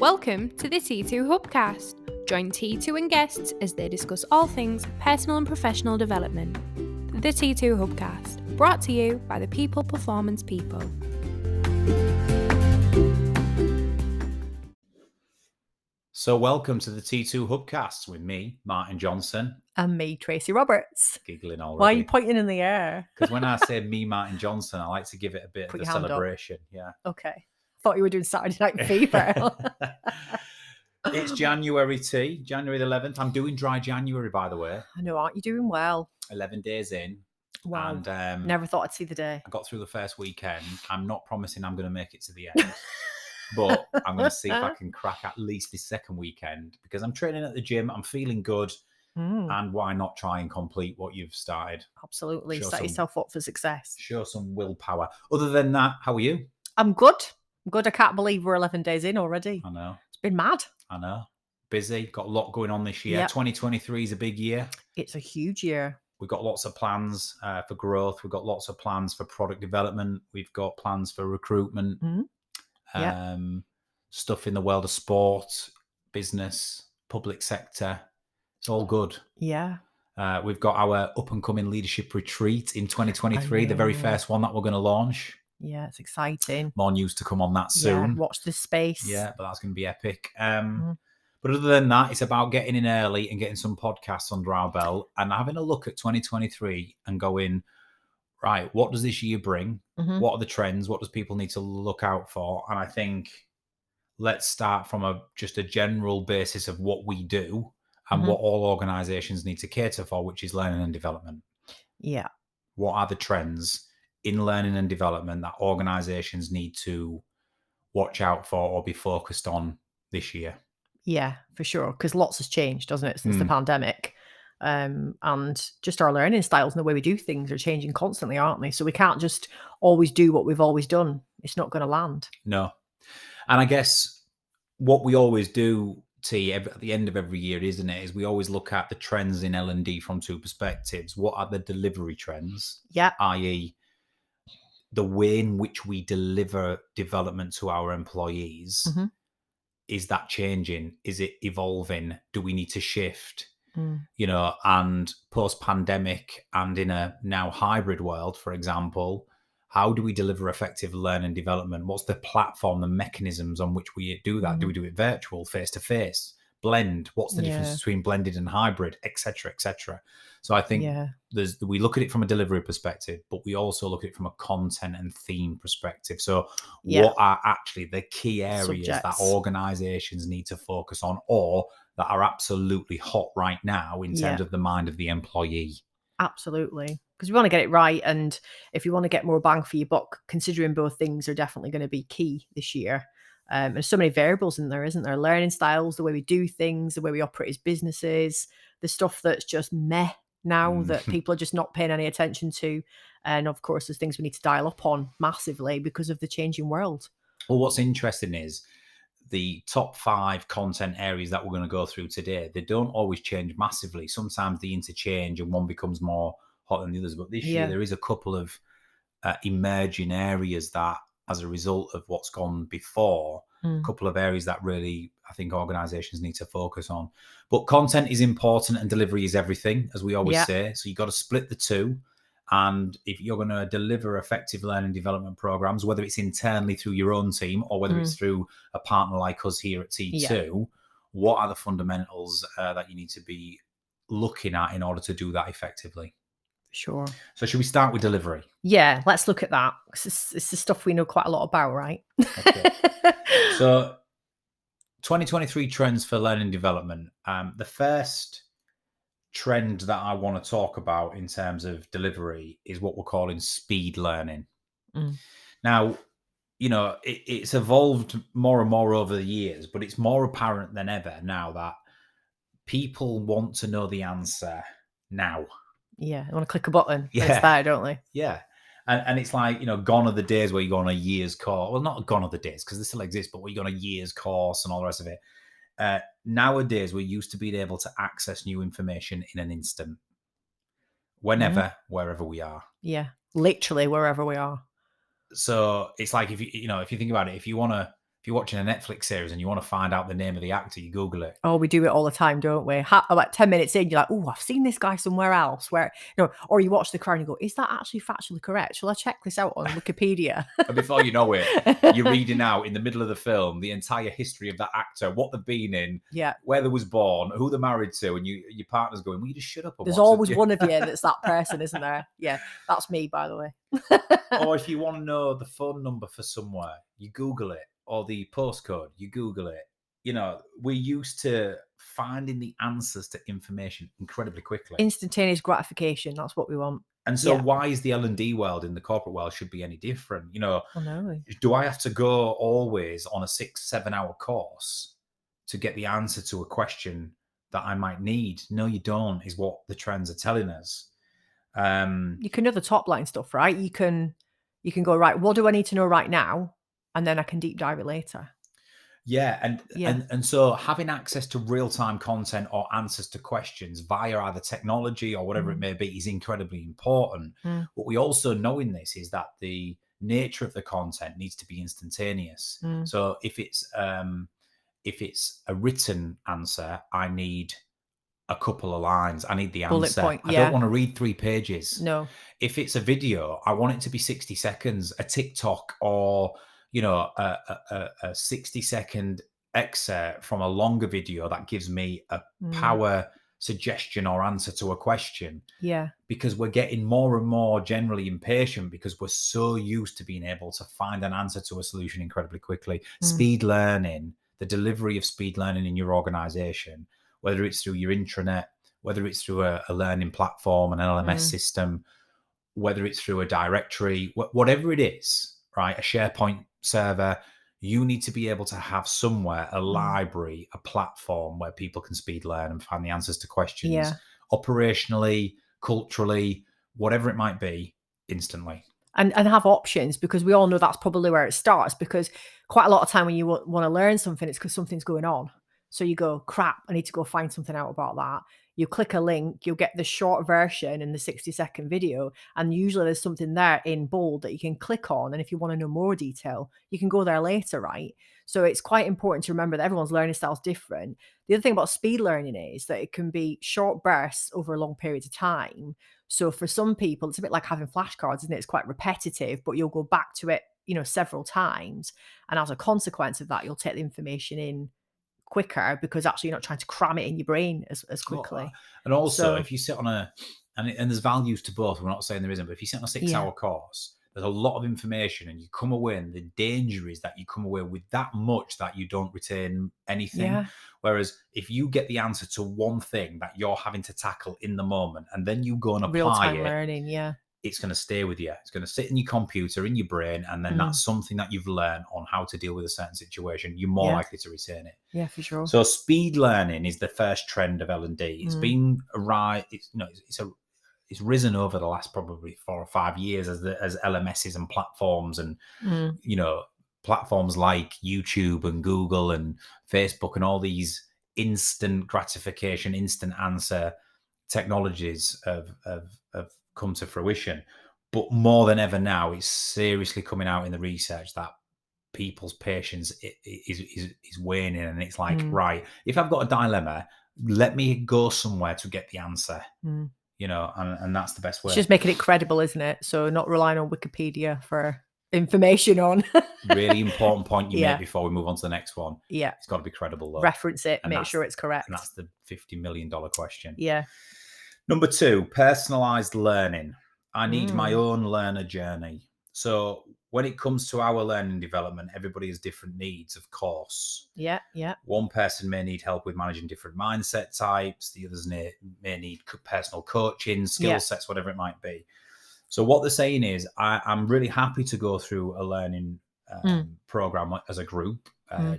Welcome to the T2 Hubcast. Join T2 and guests as they discuss all things personal and professional development. The T2 Hubcast, brought to you by the People Performance People. So welcome to the T2 Hubcast with me, Martin Johnson. And me, Tracy Roberts. Giggling already. Why are you pointing in the air? Because when I say me, Martin Johnson, I like to give it a bit Put of a your hand up. celebration. Yeah. Okay. Thought you were doing Saturday Night Fever. It's January tea, January the 11th. I'm doing dry January, by the way. I know, aren't you doing well? 11 days in. Wow. And Never thought I'd see the day. I got through the first weekend. I'm not promising I'm going to make it to the end. But I'm going to see if I can crack at least the second weekend because I'm training at the gym. I'm feeling good. And why not try and complete what you've started? Absolutely. Set yourself up for success. Show some willpower. Other than that, how are you? I'm good. I can't believe we're 11 days in already. I know. It's been mad. I know. Busy. Got a lot going on this year. Yep. 2023 is a big year. It's a huge year. We've got lots of plans for growth. We've got lots of plans for product development. We've got plans for recruitment. Stuff in the world of sport, business, public sector. It's all good. Yeah. We've got our up-and-coming leadership retreat in 2023, the very first one that we're going to launch. Yeah, it's exciting. More news to come on that soon. Yeah, watch this space. Yeah, but that's going to be epic. But other than that, it's about getting in early and getting some podcasts under our belt and having a look at 2023 and going, right, what does this year bring? What are the trends? What does people need to look out for? And I think let's start from just a general basis of what we do and what all organizations need to cater for, which is learning and development. Yeah. What are the trends in learning and development that organizations need to watch out for or be focused on this year? Yeah, for sure. Because lots has changed, doesn't it, since the pandemic? And just our learning styles and the way we do things are changing constantly, aren't they? So we can't just always do what we've always done. It's not going to land. No. And I guess what we always do, at the end of every year, isn't it, is we always look at the trends in L&D from two perspectives. What are the delivery trends? Yeah. I.e., the way in which we deliver development to our employees. Is that changing? Is it evolving? Do we need to shift? And post-pandemic and in a now hybrid world, for example, how do we deliver effective learning and development? What's the platform, the mechanisms on which we do that? Do we do it virtual, face-to-face, blend? What's the difference between blended and hybrid, et cetera, et cetera? So I think we look at it from a delivery perspective, but we also look at it from a content and theme perspective. So what are actually the key areas that organizations need to focus on or that are absolutely hot right now in terms of the mind of the employee? Absolutely. Because we want to get it right. And if you want to get more bang for your buck, considering both things are definitely going to be key this year. There's so many variables in there, isn't there? Learning styles, the way we do things, the way we operate as businesses, the stuff that's just meh now that people are just not paying any attention to. And of course, there's things we need to dial up on massively because of the changing world. Well, what's interesting is the top 5 content areas that we're going to go through today, they don't always change massively. Sometimes they interchange and one becomes more hot than the others. But this year, there is a couple of emerging areas that, as a result of what's gone before, a couple of areas that really, I think, organizations need to focus on. But content is important and delivery is everything, as we always say. So you've got to split the two. And if you're going to deliver effective learning development programs, whether it's internally through your own team or whether it's through a partner like us here at T2, what are the fundamentals that you need to be looking at in order to do that effectively? Sure. So should we start with delivery? Yeah, let's look at that. It's the stuff we know quite a lot about, right? Okay. So 2023 trends for learning and development. The first trend that I want to talk about in terms of delivery is what we're calling speed learning. Now, it's evolved more and more over the years, but it's more apparent than ever now that people want to know the answer now. Yeah, I want to click a button. Yeah. It's there, don't they? Yeah. And it's like, gone are the days where you go on a year's course. Well, not gone are the days because they still exist, but where you go on a year's course and all the rest of it. Nowadays, we're used to being able to access new information in an instant. Whenever, wherever we are. Yeah, literally wherever we are. So it's like if you think about it, if you want if you're watching a Netflix series and you want to find out the name of the actor, you Google it. Oh, we do it all the time, don't we? Like 10 minutes in, you're like, oh, I've seen this guy somewhere else. Or you watch The Crown and you go, is that actually factually correct? Shall I check this out on Wikipedia? And before you know it, you're reading out in the middle of the film the entire history of that actor, what they've been in, where they was born, who they're married to, and your partner's going, will you just shut up? There's always one of you that's that person, isn't there? Yeah, that's me, by the way. Or if you want to know the phone number for somewhere, you Google it. Or the postcode, you Google it. You know, we're used to finding the answers to information incredibly quickly. Instantaneous gratification, that's what we want. And so why is the L&D world in the corporate world should be any different? You know, do I have to go always on a 6-7 hour course to get the answer to a question that I might need? No, you don't, is what the trends are telling us. You can know the top line stuff, right? You can go, right, what do I need to know right now? And then I can deep dive it later. Yeah, and so having access to real-time content or answers to questions via either technology or whatever it may be is incredibly important. What we also know in this is that the nature of the content needs to be instantaneous. So if it's a written answer, I need a couple of lines. I need the answer. I don't want to read 3 pages. No. If it's a video, I want it to be 60 seconds, a TikTok or a 60-second excerpt from a longer video that gives me a power suggestion or answer to a question. Yeah. Because we're getting more and more generally impatient because we're so used to being able to find an answer to a solution incredibly quickly. Speed learning, the delivery of speed learning in your organization, whether it's through your intranet, whether it's through a learning platform, an LMS system, whether it's through a directory, whatever it is, right? A SharePoint server, you need to be able to have somewhere a library, a platform where people can speed learn and find the answers to questions operationally, culturally, whatever it might be, instantly. And have options, because we all know that's probably where it starts, because quite a lot of time when you want to learn something, it's because something's going on. So you go, crap, I need to go find something out about that. You click a link, you'll get the short version in the 60-second video. And usually there's something there in bold that you can click on. And if you want to know more detail, you can go there later, right? So it's quite important to remember that everyone's learning style is different. The other thing about speed learning is that it can be short bursts over long periods of time. So for some people, it's a bit like having flashcards, isn't it? It's quite repetitive, but you'll go back to it, several times. And as a consequence of that, you'll take the information in quicker because actually you're not trying to cram it in your brain as quickly. And also, if you sit on and there's values to both, we're not saying there isn't, but if you sit on a 6-hour course, there's a lot of information and you come away, and the danger is that you come away with that much that you don't retain anything. Whereas if you get the answer to one thing that you're having to tackle in the moment, and then you go and apply real-time it, learning, it's going to stay with you. It's going to sit in your computer, in your brain, and then that's something that you've learned on how to deal with a certain situation. You're more likely to retain it. Yeah, for sure. So speed learning is the first trend of L&D. It's been it's risen over the last probably 4 or 5 years as LMSs and platforms and platforms like YouTube and Google and Facebook and all these instant gratification, instant answer technologies have come to fruition. But more than ever now, it's seriously coming out in the research that people's patience is waning, and it's like, right, if I've got a dilemma, let me go somewhere to get the answer. And that's the best way. It's just making it credible, isn't it? So not relying on Wikipedia for information on. Really important point you made before we move on to the next one. Yeah. It's got to be credible, though. Reference it, and make sure it's correct. And that's the $50 million question. Yeah. Number 2, personalized learning. I need my own learner journey. So when it comes to our learning development, everybody has different needs, of course. Yeah. One person may need help with managing different mindset types. The others may need personal coaching, skill sets, whatever it might be. So what they're saying is, I'm really happy to go through a learning program as a group.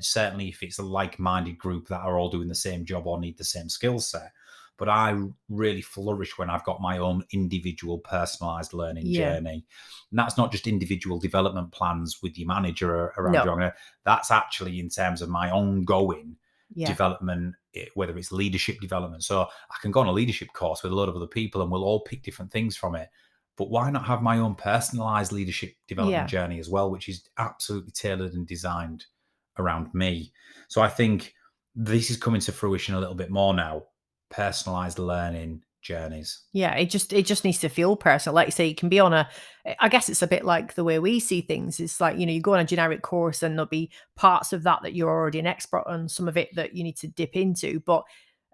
Certainly if it's a like-minded group that are all doing the same job or need the same skill set. But I really flourish when I've got my own individual personalized learning journey. And that's not just individual development plans with your manager around your organization. That's actually in terms of my ongoing development, whether it's leadership development. So I can go on a leadership course with a lot of other people and we'll all pick different things from it. But why not have my own personalized leadership development journey as well, which is absolutely tailored and designed around me. So I think this is coming to fruition a little bit more now. Personalized learning journeys. Yeah, it just needs to feel personal. Like you say, it can be on I guess it's a bit like the way we see things. It's like, you go on a generic course and there'll be parts of that you're already an expert on, some of it that you need to dip into, but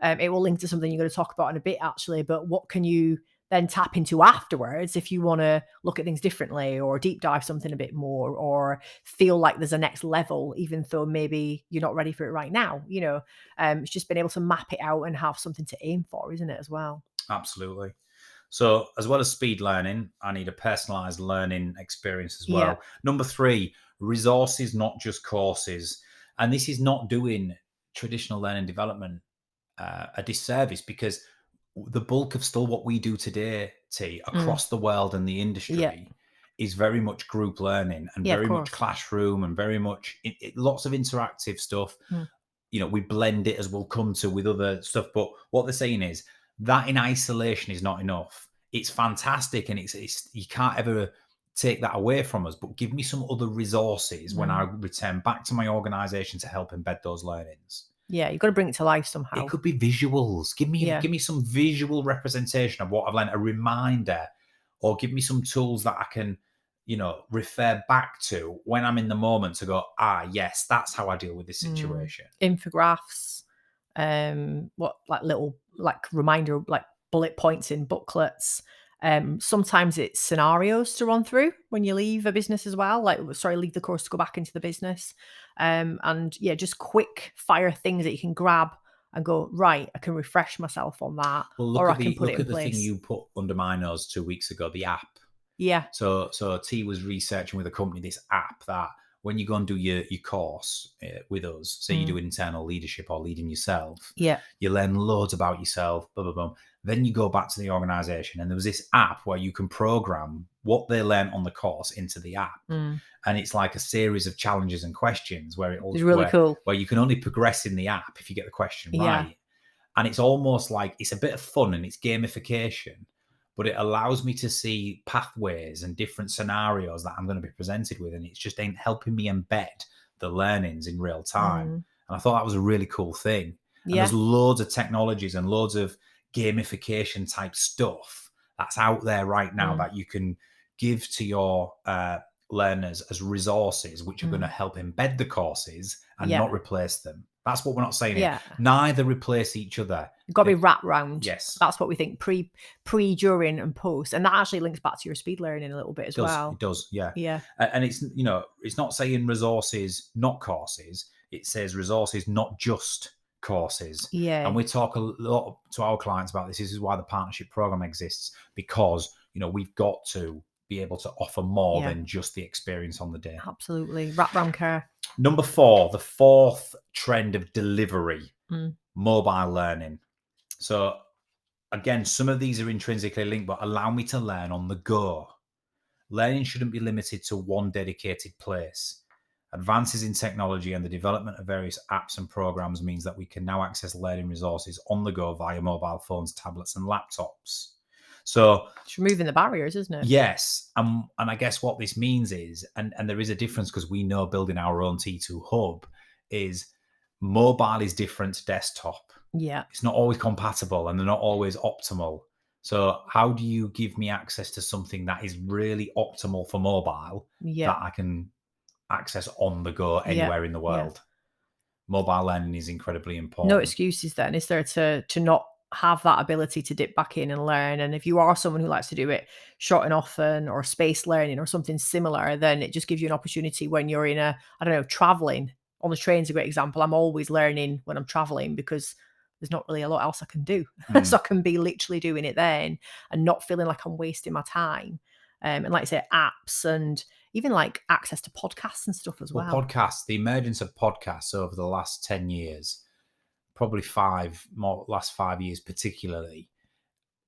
it will link to something you're going to talk about in a bit, actually. But what can you then tap into afterwards if you want to look at things differently, or deep dive something a bit more, or feel like there's a next level, even though maybe you're not ready for it right now? It's just being able to map it out and have something to aim for, isn't it, as well? Absolutely. So as well as speed learning, I need a personalized learning experience as well. Number 3, resources, not just courses. And this is not doing traditional learning development a disservice, because the bulk of still what we do today, across the world and the industry is very much group learning and very much classroom and very much lots of interactive stuff. We blend it, as we'll come to, with other stuff. But what they're saying is that in isolation is not enough. It's fantastic, and it's you can't ever take that away from us, but give me some other resources when I return back to my organization to help embed those learnings. Yeah, you've got to bring it to life somehow. It could be visuals. Give me some visual representation of what I've learned, a reminder, or give me some tools that I can, refer back to when I'm in the moment to go, yes, that's how I deal with this situation. Infographics, little reminder, bullet points in booklets. Sometimes it's scenarios to run through when you leave a business as well. Leave the course to go back into the business. Just quick fire things that you can grab and go, right, I can refresh myself on that. Well, or I can put it in look at place. the thing you put under my nose 2 weeks ago, the app. Yeah. So T was researching with a company this app that when you go and do your course with us, say you do internal leadership or leading yourself, you learn loads about yourself, blah, blah, blah. Then you go back to the organization, and there was this app where you can program what they learn on the course into the app. And it's like a series of challenges and questions where it's really cool, where you can only progress in the app if you get the question right. And it's almost like it's a bit of fun and it's gamification, but it allows me to see pathways and different scenarios that I'm going to be presented with. And it's just helping me embed the learnings in real time. And I thought that was a really cool thing. And there's loads of technologies and loads of gamification type stuff that's out there right now that you can give to your learners as resources, which are going to help embed the courses and not replace them. That's what we're not saying here. Neither replace each other. You've got to be wrapped round. Yes. That's what we think, pre, during, and post. And that actually links back to your speed learning a little bit as well. It does, yeah. Yeah. And it's, it's not saying resources, not courses. It says resources, not just courses. Yeah. And we talk a lot to our clients about this. This is why the partnership program exists, because, we've got to be able to offer more than just the experience on the day. Absolutely. Wrap round care. Number 4, the 4th trend of delivery, mobile learning. So again, some of these are intrinsically linked, but allow me to learn on the go. Learning shouldn't be limited to one dedicated place. Advances in technology and the development of various apps and programs means that we can now access learning resources on the go via mobile phones, tablets, and laptops. So it's removing the barriers, isn't it? Yes. And I guess what this means is, and there is a difference, because we know building our own T2 hub is mobile is different to desktop. Yeah. It's not always compatible and they're not always optimal. So how do you give me access to something that is really optimal for mobile that I can access on the go anywhere in the world? Mobile learning is incredibly important. No excuses then, is there, to not have that ability to dip back in and learn? And if you are someone who likes to do it short and often, or space learning or something similar, then it just gives you an opportunity when you're in traveling. On the train's a great example. I'm always learning when I'm traveling because there's not really a lot else I can do. So I can be literally doing it then and not feeling like I'm wasting my time. And like I say, apps and even like access to podcasts and stuff as well. Podcasts, the emergence of podcasts over the last 10 years, probably last 5 years particularly,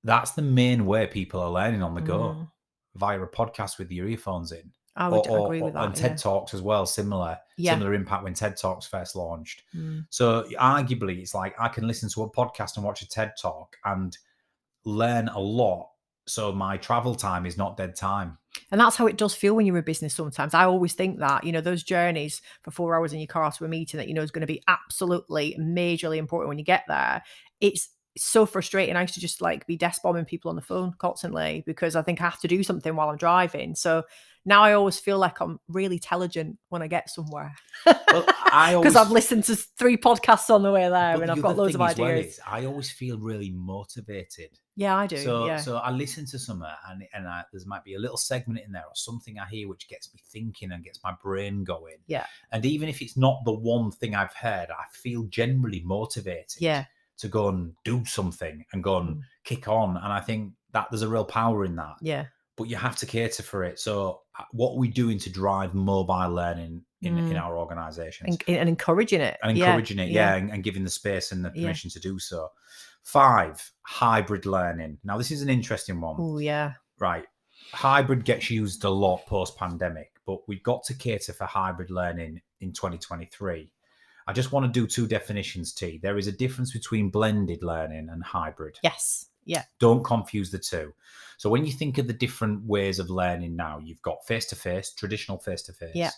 that's the main way people are learning on the go, via a podcast with your earphones in. I would agree with that. And TED Talks as well, similar impact when TED Talks first launched. So arguably, it's like I can listen to a podcast and watch a TED Talk and learn a lot. So my travel time is not dead time. And that's how it does feel when you're in business sometimes. I always think that, those journeys for 4 hours in your car to a meeting that is going to be absolutely majorly important when you get there. It's so frustrating. I used to just be desk bombing people on the phone constantly because I think I have to do something while I'm driving. So now I always feel like I'm really intelligent when I get somewhere. Well, because I've listened to 3 podcasts on the way there and I've got loads of ideas. I always feel really motivated. Yeah, I do. So I listen to some and there might be a little segment in there or something I hear which gets me thinking and gets my brain going. Yeah. And even if it's not the one thing I've heard, I feel generally motivated. Yeah. To go and do something and go and kick on. And I think that there's a real power in that. Yeah. But you have to cater for it. So what are we doing to drive mobile learning in our organizations? And encouraging it. And encouraging it, and giving the space and the permission to do so. 5, hybrid learning. Now, this is an interesting one. Oh, yeah. Right. Hybrid gets used a lot post-pandemic, but we've got to cater for hybrid learning in 2023. I just want to do 2 definitions, T. There is a difference between blended learning and hybrid. Yes. Yeah. Don't confuse the 2. So when you think of the different ways of learning now, you've got face-to-face, traditional face-to-face. Yeah.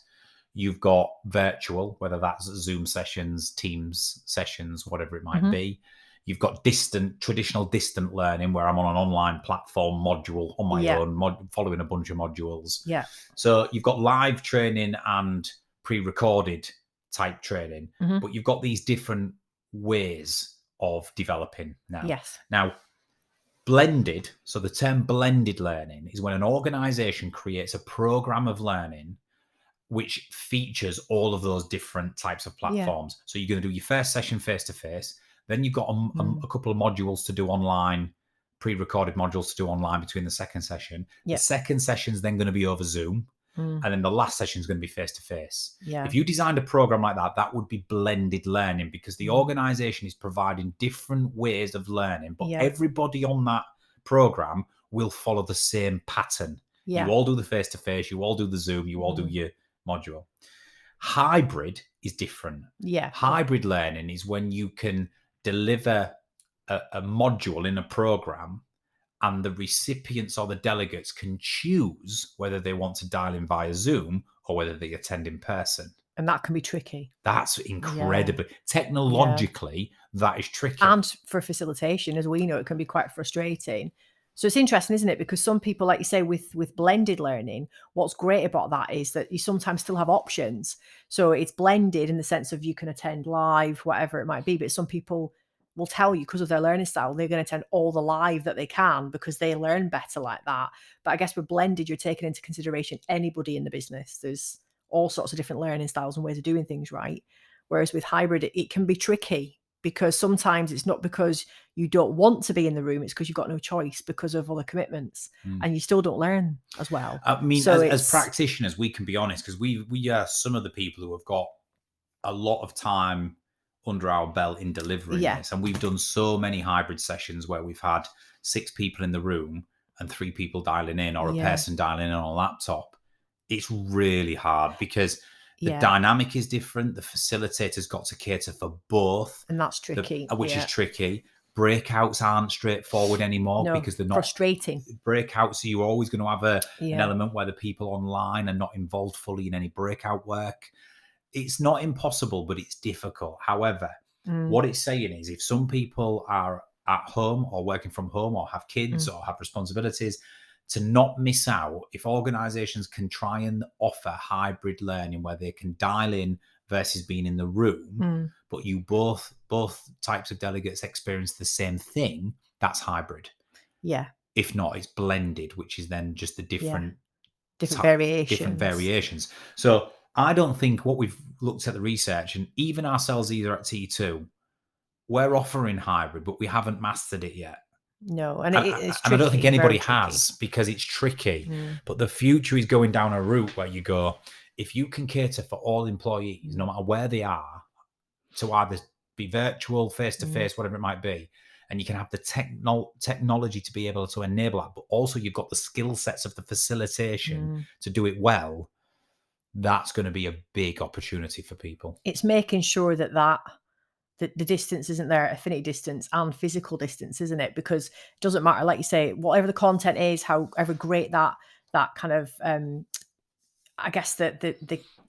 You've got virtual, whether that's Zoom sessions, Teams sessions, whatever it might be. You've got traditional distant learning where I'm on an online platform module on my own, following a bunch of modules. Yeah. So you've got live training and pre-recorded type training, but you've got these different ways of developing now. Yes. Now, blended, so the term blended learning is when an organization creates a program of learning which features all of those different types of platforms. Yeah. So you're going to do your first session face-to-face, then you've got a couple of modules to do online, pre-recorded modules to do online between the second session. The second session is then going to be over Zoom. And then the last session is going to be face-to-face. Yeah. If you designed a program like that, that would be blended learning because the organization is providing different ways of learning, but everybody on that program will follow the same pattern. Yeah. You all do the face-to-face, you all do the Zoom, you all do your module. Hybrid is different. Yeah. Hybrid learning is when you can deliver a module in a program and the recipients or the delegates can choose whether they want to dial in via Zoom or whether they attend in person. And that can be tricky. That's incredibly, technologically, that is tricky. And for facilitation, as we know, it can be quite frustrating. So it's interesting, isn't it? Because some people, like you say, with blended learning, what's great about that is that you sometimes still have options. So it's blended in the sense of you can attend live, whatever it might be. But some people will tell you because of their learning style, they're going to attend all the live that they can because they learn better like that. But I guess with blended, you're taking into consideration anybody in the business. There's all sorts of different learning styles and ways of doing things, right? Whereas with hybrid, it can be tricky because sometimes it's not because you don't want to be in the room, it's because you've got no choice because of other commitments and you still don't learn as well. I mean, so as practitioners, we can be honest because we are some of the people who have got a lot of time under our belt in delivering this. And we've done so many hybrid sessions where we've had 6 people in the room and 3 people dialing in or a person dialing in on a laptop. It's really hard because the dynamic is different. The facilitator's got to cater for both. And that's tricky. Which is tricky. Breakouts aren't straightforward anymore because they're not frustrating. Breakouts, so you're always going to have an element where the people online are not involved fully in any breakout work. It's not impossible, but it's difficult. However, what it's saying is if some people are at home or working from home or have kids or have responsibilities, to not miss out, if organizations can try and offer hybrid learning where they can dial in versus being in the room, but you both types of delegates experience the same thing, that's hybrid. Yeah. If not, it's blended, which is then just the different variations. So I don't think what we've looked at the research and even ourselves either at T2, we're offering hybrid, but we haven't mastered it yet. No, and it's tricky, and I don't think anybody has because it's tricky. But the future is going down a route where you go, if you can cater for all employees, no matter where they are, to either be virtual, face-to-face, whatever it might be, and you can have the technology to be able to enable that, but also you've got the skill sets of the facilitation to do it well, that's going to be a big opportunity for people. It's making sure that the distance isn't there, affinity distance and physical distance, isn't it? Because it doesn't matter, like you say, whatever the content is, however great that that kind of I guess the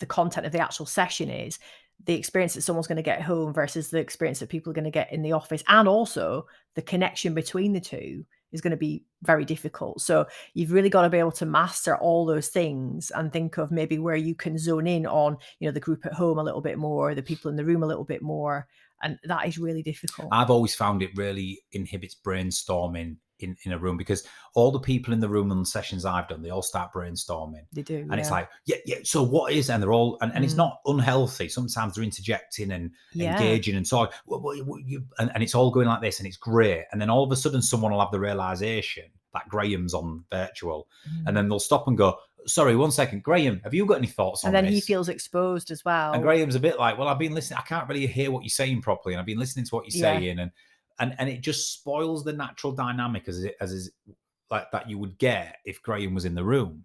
content of the actual session is, the experience that someone's going to get home versus the experience that people are going to get in the office, and also the connection between the two is going to be very difficult. So you've really got to be able to master all those things and think of maybe where you can zone in on, the group at home a little bit more, the people in the room a little bit more. And that is really difficult. I've always found it really inhibits brainstorming in a room, because all the people in the room on the sessions I've done, they all start brainstorming. They do. And it's like, so what is, and they're all, and it's not unhealthy. Sometimes they're interjecting and engaging and talking, and it's all going like this, and it's great. And then all of a sudden someone will have the realization that Graham's on virtual, and then they'll stop and go, sorry, 1 second, Graham, have you got any thoughts on this? And then he feels exposed as well. And Graham's a bit like, well, I've been listening, I can't really hear what you're saying properly, and I've been listening to what you're saying, and it just spoils the natural dynamic as is like that you would get if Graham was in the room.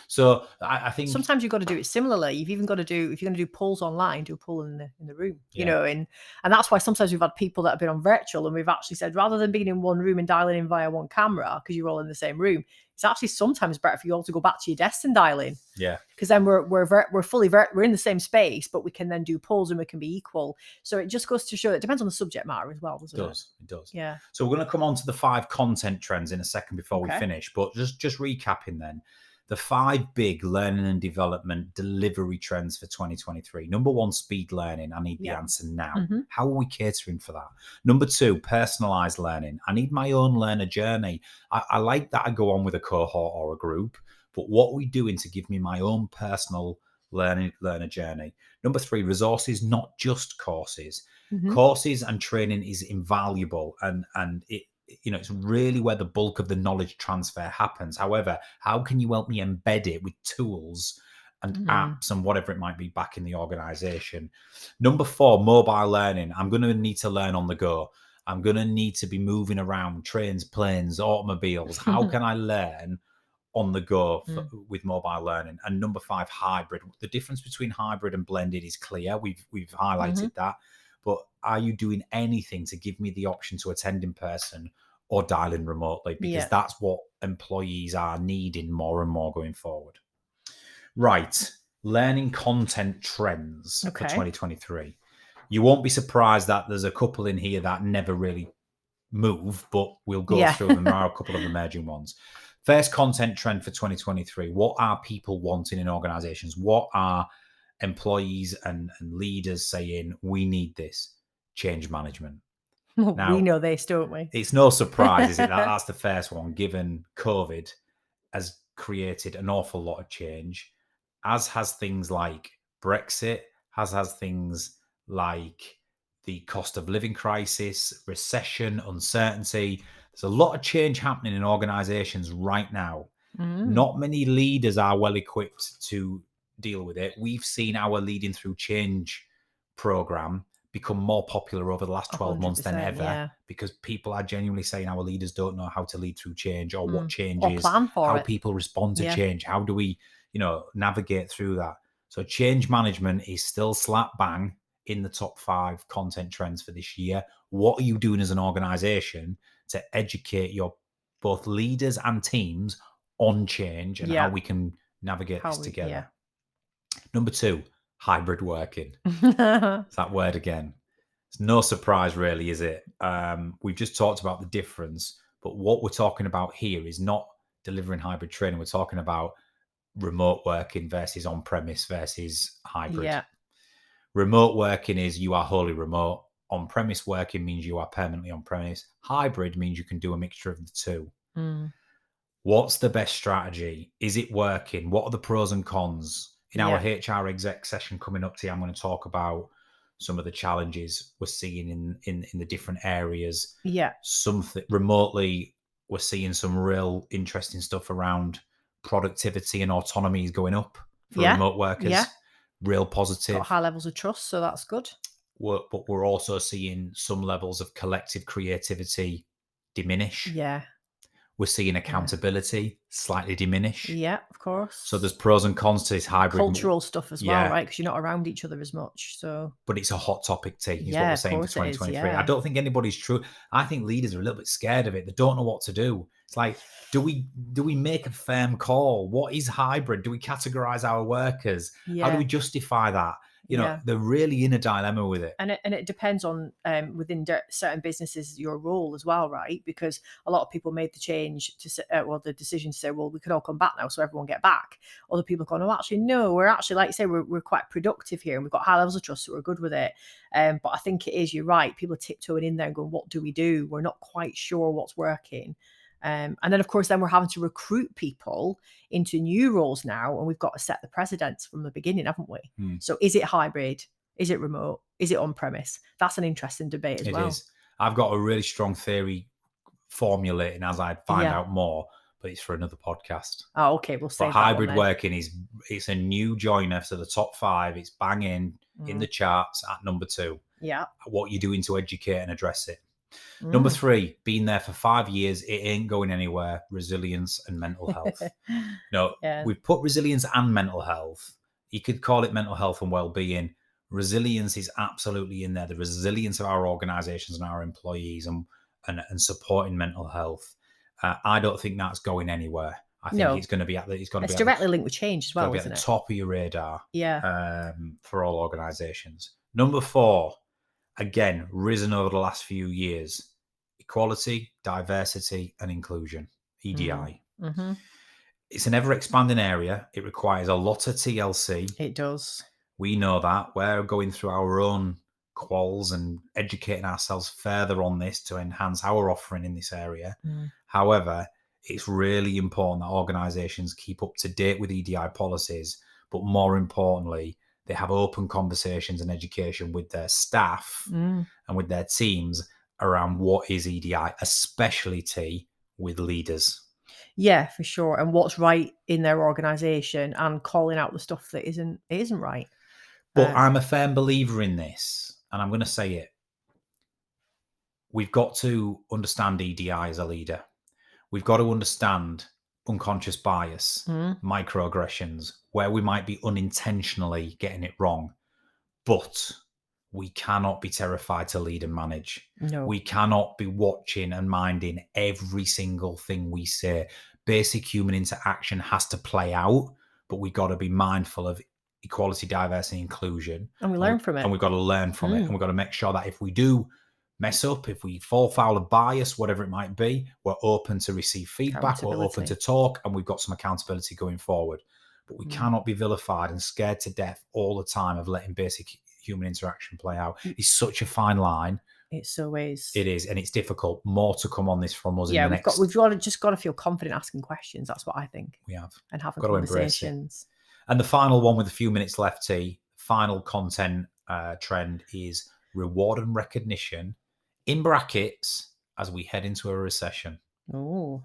So I think sometimes you've got to do it similarly. You've even got to do, if you're going to do polls online, do a poll in the room, and that's why sometimes we've had people that have been on virtual, and we've actually said, rather than being in one room and dialing in via one camera because you're all in the same room, it's actually sometimes better for you all to go back to your desk and dial in. Yeah. Because then we're fully we're in the same space, but we can then do polls and we can be equal. So it just goes to show, it depends on the subject matter as well, doesn't it? It does. Yeah. So we're going to come on to the 5 content trends in a second before we finish, but just recapping then. The 5 big learning and development delivery trends for 2023. Number 1, speed learning. I need the answer now. How are we catering for that? Number 2, personalized learning. I need my own learner journey. I like that I go on with a cohort or a group, but what are we doing to give me my own personal learner journey? Number 3, resources, not just courses. Courses and training is invaluable, and it's really where the bulk of the knowledge transfer happens. However, how can you help me embed it with tools and apps and whatever it might be back in the organization? Number 4, mobile learning. I'm going to need to learn on the go. I'm going to need to be moving around, trains, planes, automobiles. How can I learn on the go with mobile learning? And number 5, hybrid. The difference between hybrid and blended is clear. We've highlighted that. But are you doing anything to give me the option to attend in person or dial in remotely? Because that's what employees are needing more and more going forward. Right. Learning content trends for 2023. You won't be surprised that there's a couple in here that never really move, but we'll go through them. There are a couple of emerging ones. First content trend for 2023. What are people wanting in organizations? What are employees and leaders saying, we need this? Change management. Now, we know this, don't we? It's no surprise, is it? That's the first one, given COVID has created an awful lot of change, as has things like Brexit, has things like the cost of living crisis, recession, uncertainty. There's a lot of change happening in organizations right now. Not many leaders are well equipped to deal with it. We've seen our Leading Through Change program become more popular over the last 12 months than ever, because people are genuinely saying our leaders don't know how to lead through change, or what change is, how people respond to change, how do we navigate through that. So change management is still slap bang in the top 5 content trends for this year. What are you doing as an organization to educate your both leaders and teams on change and how we can navigate this together? Number 2, hybrid working. It's that word again. It's no surprise, really, is it? We've just talked about the difference, but what we're talking about here is not delivering hybrid training. We're talking about remote working versus on-premise versus hybrid. Remote working is you are wholly remote. On-premise working means you are permanently on-premise. Hybrid means you can do a mixture of the two. What's the best strategy? Is it working? What are the pros and cons? In our HR exec session coming up today, I'm going to talk about some of the challenges we're seeing in the different areas. Something remotely, we're seeing some real interesting stuff around productivity and autonomy is going up for remote workers. Real positive. Got high levels of trust, so that's good. But we're also seeing some levels of collective creativity diminish. We're seeing accountability slightly diminish. Yeah, of course. So there's pros and cons to this hybrid. Cultural stuff as well, right? Because you're not around each other as much. So, but it's a hot topic, T, is what we're saying for 2023. I don't think anybody's true. I think leaders are a little bit scared of it. They don't know what to do. It's like, do we make a firm call? What is hybrid? Do we categorize our workers? How do we justify that? You know, they're really in a dilemma with it. And it depends on within certain businesses, your role as well, right? Because a lot of people made the change to the decision to say, well, we can all come back now, so everyone get back. Other people going, oh, actually, no, we're actually, like you say, we're quite productive here and we've got high levels of trust, so we're good with it. But I think it is, you're right, people are tiptoeing in there and going, what do we do? We're not quite sure what's working. And then, of course, we're having to recruit people into new roles now, and we've got to set the precedents from the beginning, haven't we? So is it hybrid? Is it remote? Is it on-premise? That's an interesting debate as well. It is. I've got a really strong theory formulating as I find out more, but it's for another podcast. Oh, okay. We'll say hybrid working it's a new joiner to the top 5. It's banging in the charts at number 2. Yeah. What you're doing to educate and address it. Number 3, been there for 5 years. It ain't going anywhere. Resilience and mental health. We've put resilience and mental health. You could call it mental health and well-being. Resilience is absolutely in there. The resilience of our organizations and our employees and supporting mental health. I don't think that's going anywhere. I think it's going to be it's directly linked with change as well, isn't it? At the top of your radar. Yeah. For all organizations. Number 4, again, risen over the last few years. Equality, diversity, and inclusion, EDI. Mm-hmm. It's an ever-expanding area. It requires a lot of TLC. It does. We know that. We're going through our own quals and educating ourselves further on this to enhance our offering in this area. However, it's really important that organisations keep up to date with EDI policies, but more importantly, they have open conversations and education with their staff and with their teams around what is EDI, especially with leaders. Yeah, for sure. And what's right in their organisation and calling out the stuff that isn't right. But I'm a firm believer in this, and I'm going to say it. We've got to understand EDI as a leader. We've got to understand unconscious bias, microaggressions, where we might be unintentionally getting it wrong. But we cannot be terrified to lead and manage. No. We cannot be watching and minding every single thing we say. Basic human interaction has to play out, but we've got to be mindful of equality, diversity, inclusion. And we learn from it. And we've got to learn from it. And we've got to make sure that if we do mess up, if we fall foul of bias, whatever it might be, we're open to receive feedback, we're open to talk, and we've got some accountability going forward. But we cannot be vilified and scared to death all the time of letting basic human interaction play out. It's such a fine line. It so is. It is, and it's difficult. More to come on this from us. Yeah, in the next... we've just got to feel confident asking questions. That's what I think. We have. And having conversations. And the final one with a few minutes left, final content trend is reward and recognition, in brackets, as we head into a recession. Oh,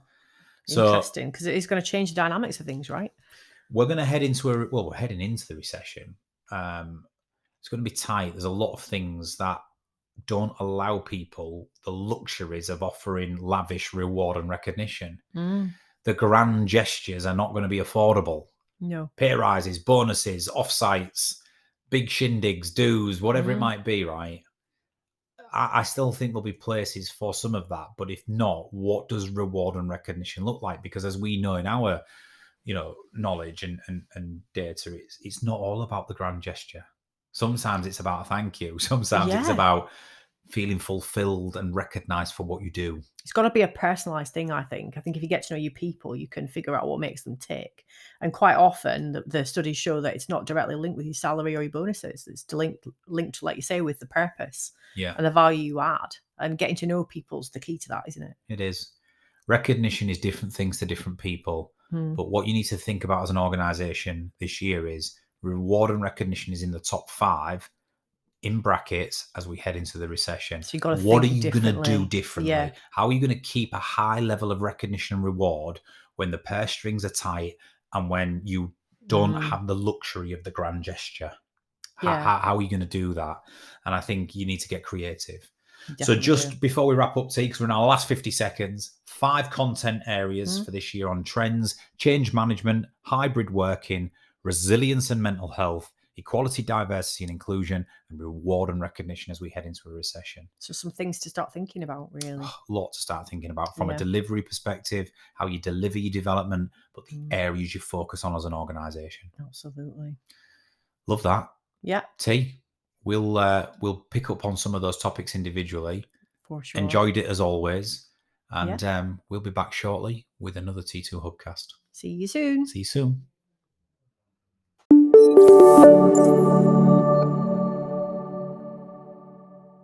interesting, because it is going to change the dynamics of things, right? We're going to head into we're heading into the recession. It's going to be tight. There's a lot of things that don't allow people the luxuries of offering lavish reward and recognition. The grand gestures are not going to be affordable. No. Pay rises, bonuses, offsites, big shindigs, dues, whatever it might be, right? I still think there'll be places for some of that. But if not, what does reward and recognition look like? Because as we know in our, knowledge and data, it's not all about the grand gesture. Sometimes it's about a thank you. Sometimes it's about feeling fulfilled and recognized for what you do. It's got to be a personalized thing, I think. I think if you get to know your people, you can figure out what makes them tick. And quite often, the studies show that it's not directly linked with your salary or your bonuses. It's linked, like you say, with the purpose and the value you add. And getting to know people's the key to that, isn't it? It is. Recognition is different things to different people. But what you need to think about as an organization this year is reward and recognition is in the top 5. In brackets as we head into the recession. So you got to what are you going to do differently? Yeah. How are you going to keep a high level of recognition and reward when the purse strings are tight and when you don't have the luxury of the grand gesture? How are you going to do that? And I think you need to get creative. So just before we wrap up, T, because we're in our last 50 seconds, 5 content areas for this year on trends: change management, hybrid working, resilience and mental health, equality, diversity and inclusion, and reward and recognition as we head into a recession. So some things to start thinking about, really. A lot to start thinking about from a delivery perspective, how you deliver your development, but the areas you focus on as an organisation. Absolutely. Love that. Yeah. T, we'll pick up on some of those topics individually. For sure. Enjoyed it as always. And we'll be back shortly with another T2 Hubcast. See you soon. See you soon.